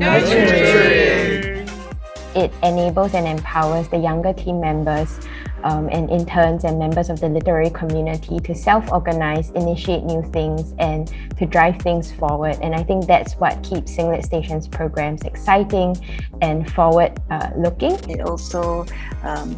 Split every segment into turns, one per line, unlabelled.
Nurturing.
It enables and empowers the younger team members and interns and members of the literary community to self-organize, initiate new things, and to drive things forward. And I think that's what keeps Singlet Station's programs exciting and forward-looking.
It also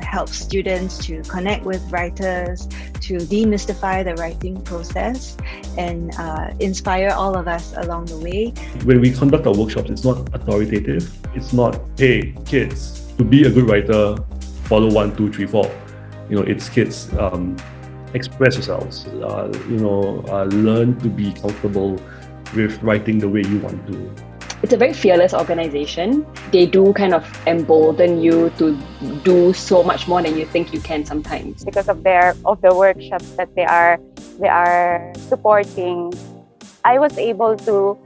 helps students to connect with writers, to demystify the writing process, and inspire all of us along the way.
When we conduct our workshops, it's not authoritative. It's not, hey, kids, to be a good writer, follow 1, 2, 3, 4. It's kids, express yourselves, learn to be comfortable with writing the way you want to.
It's a very fearless organization. They do kind of embolden you to do so much more than you think you can sometimes.
Because of the workshops that they are supporting, I was able to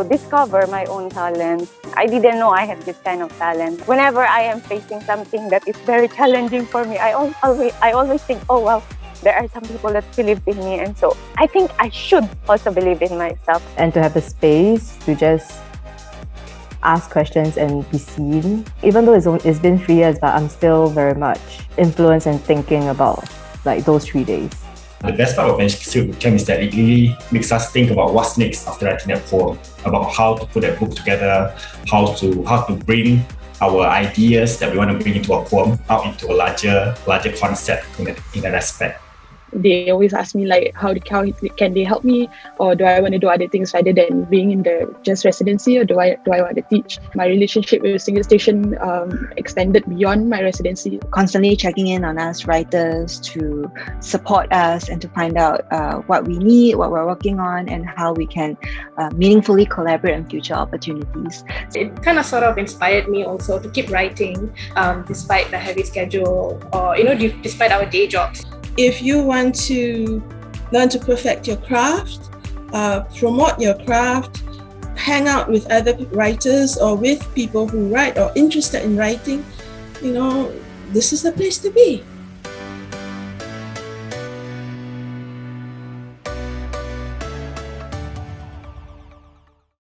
discover my own talent. I didn't know I had this kind of talent. Whenever I am facing something that is very challenging for me, I always think, oh wow, there are some people that believe in me, and so I think I should also believe in myself.
And to have the space to just ask questions and be seen. Even though it's been 3 years, but I'm still very much influenced and thinking about those 3 days.
The best part of Manuscript Bootcamp is that it really makes us think about what's next after writing that poem, about how to put that book together, how to bring our ideas that we want to bring into a poem out into a larger concept in that aspect.
They always ask me how can they help me, or do I want to do other things rather than being in the just residency, or do I want to teach? My relationship with Singlet Station extended beyond my residency.
Constantly checking in on us writers to support us and to find out what we need, what we're working on, and how we can meaningfully collaborate on future opportunities.
It kind of sort of inspired me also to keep writing despite the heavy schedule, or despite our day jobs.
If you want to learn to perfect your craft, promote your craft, hang out with other writers or with people who write or interested in writing, this is the place to be.